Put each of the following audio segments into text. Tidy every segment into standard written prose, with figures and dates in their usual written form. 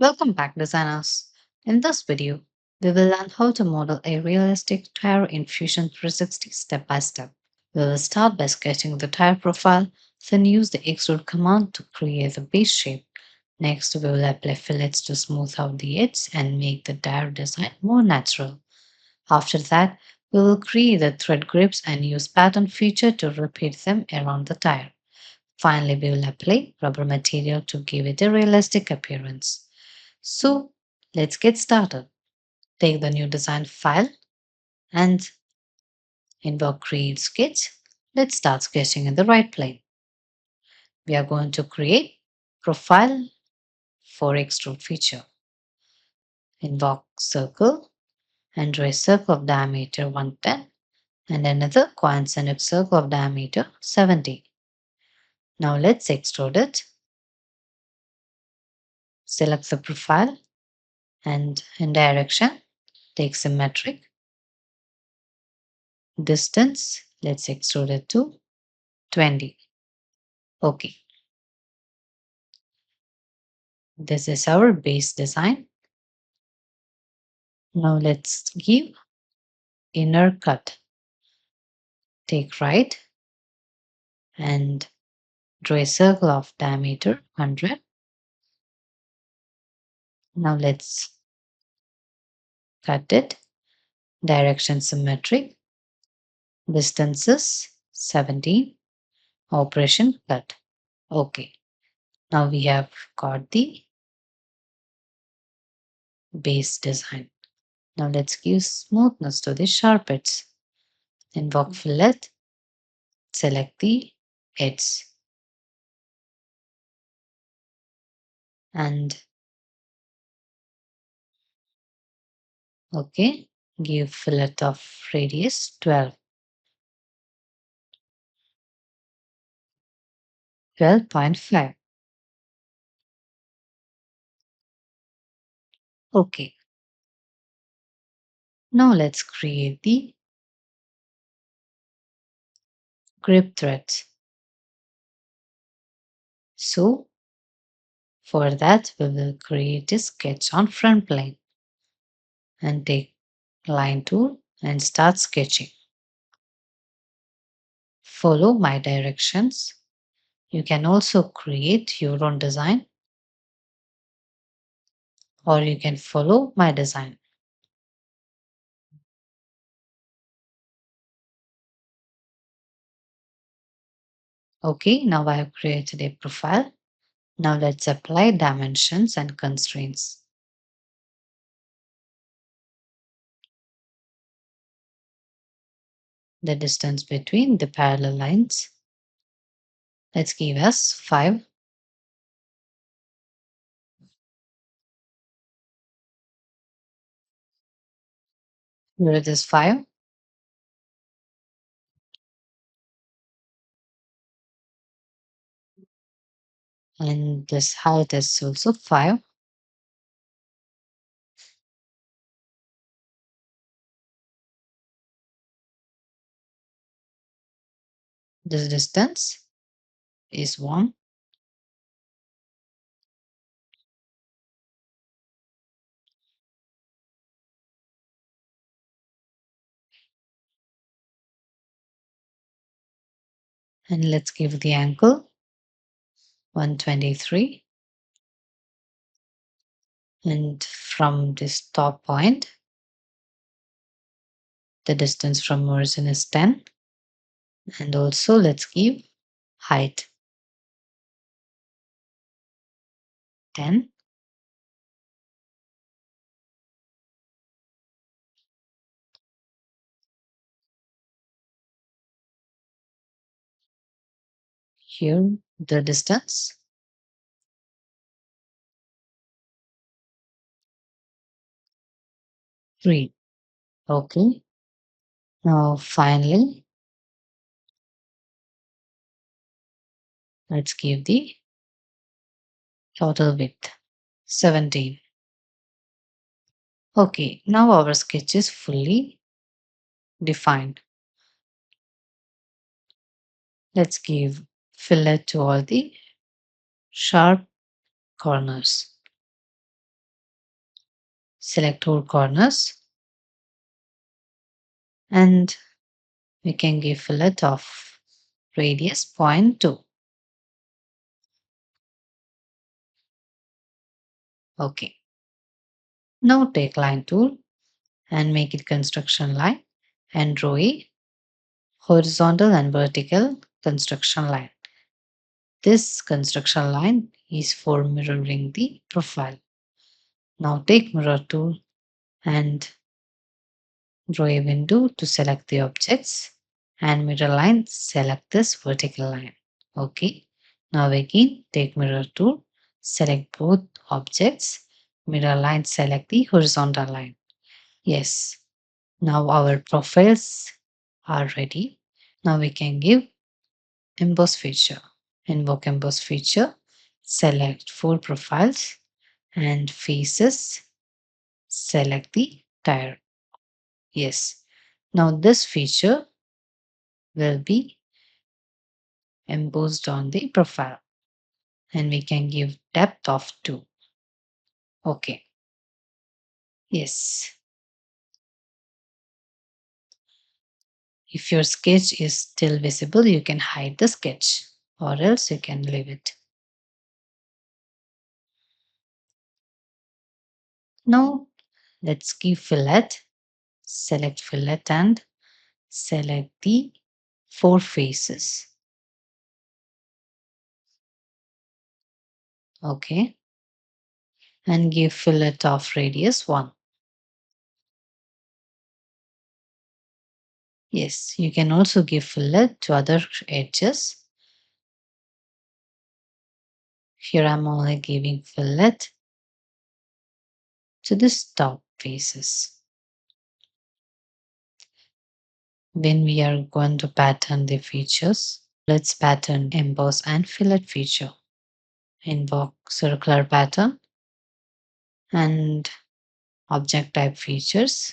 Welcome back, designers. In this video, we will learn how to model a realistic tire in Fusion 360 step by step. We will start by sketching the tire profile, then use the Extrude command to create the base shape. Next, we will apply fillets to smooth out the edges and make the tire design more natural. After that, we will create the thread grips and use pattern feature to repeat them around the tire. Finally, we will apply rubber material to give it a realistic appearance. So let's get started. Take the new design file and invoke create sketch. Let's start sketching in the right plane. We are going to create profile for extrude feature. Invoke circle and draw a circle of diameter 110 and another concentric circle of diameter 70. Now let's extrude it. Select the profile and in direction take symmetric. Distance, let's extrude it to 20. Okay, this is our base design. Now let's give inner cut. Take right and draw a circle of diameter 100. Now let's cut it. Direction symmetric. Distances 17. Operation cut. Okay. Now we have got the base design. Now let's give smoothness to the sharp edge. Invoke fillet. Select the edge and okay. Give fillet of radius 12. 12.5. Okay. Now let's create the grip threads. So for that we will create a sketch on front plane and take line tool and start sketching. Follow my directions. You can also create your own design or you can follow my design. Okay, now I have created a profile. Now let's apply dimensions and constraints. The distance between the parallel lines. Let's give us 5. Here it is 5. And this height is also 5. This distance is 1. And let's give the angle 123. And from this top point, the distance from horizon is 10. And also let's give height 10. Here the distance 3. Okay. Now finally, let's give the total width 17. Okay, now our sketch is fully defined. Let's give fillet to all the sharp corners. Select all corners and we can give fillet of radius 0.2. Okay. Now take line tool and make it construction line and draw a horizontal and vertical construction line. This construction line is for mirroring the profile. Now take mirror tool and draw a window to select the objects and mirror line select this vertical line. Okay. Now again take mirror tool, select both objects, mirror line select the horizontal line. Yes. Now our profiles are ready. Now we can give emboss feature. Invoke emboss feature, select four profiles and faces, select the tire. Yes. Now this feature will be embossed on the profile and we can give depth of 2. Okay. Yes. If your sketch is still visible, you can hide the sketch or else you can leave it. Now let's give fillet. Select fillet and select the four faces. Okay. And give fillet of radius 1. Yes, you can also give fillet to other edges. Here I'm only giving fillet to the top faces. When we are going to pattern the features, let's pattern emboss and fillet feature. Invoke circular pattern and object type features.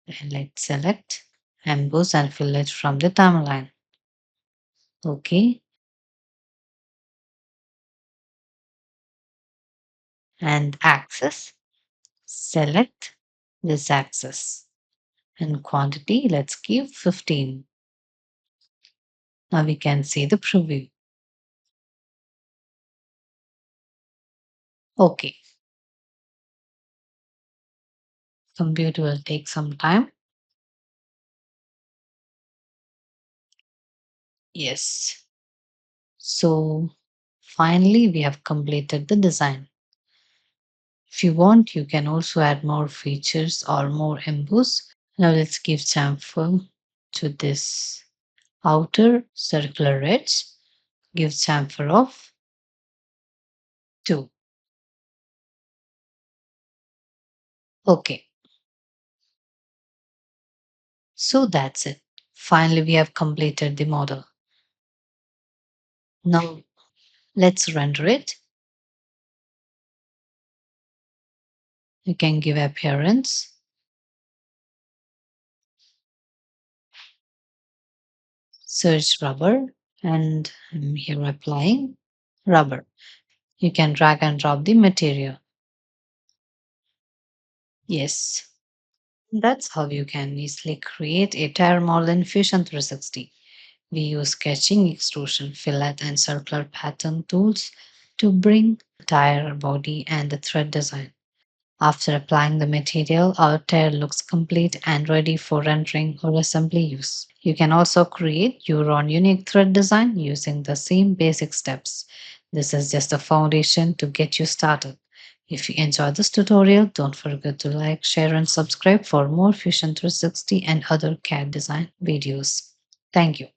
And let's select emboss and fillet from the timeline. Okay. And axis, select this axis. And quantity, let's give 15. Now we can see the preview. Okay. Computer will take some time. Yes. So finally, we have completed the design. If you want, you can also add more features or more emboss. Now let's give chamfer to this outer circular edge. Give chamfer of 2. Okay. So that's it. Finally, we have completed the model. Now let's render it. You can give appearance, search rubber, and I'm here applying rubber. You can drag and drop the material. Yes, that's how you can easily create a tire model in Fusion 360. We use sketching, extrusion, fillet, and circular pattern tools to bring the tire body and the thread design. After applying the material, our tire looks complete and ready for rendering or assembly use. You can also create your own unique thread design using the same basic steps. This is just a foundation to get you started. If you enjoyed this tutorial, don't forget to like, share, and subscribe for more Fusion 360 and other CAD design videos. Thank you.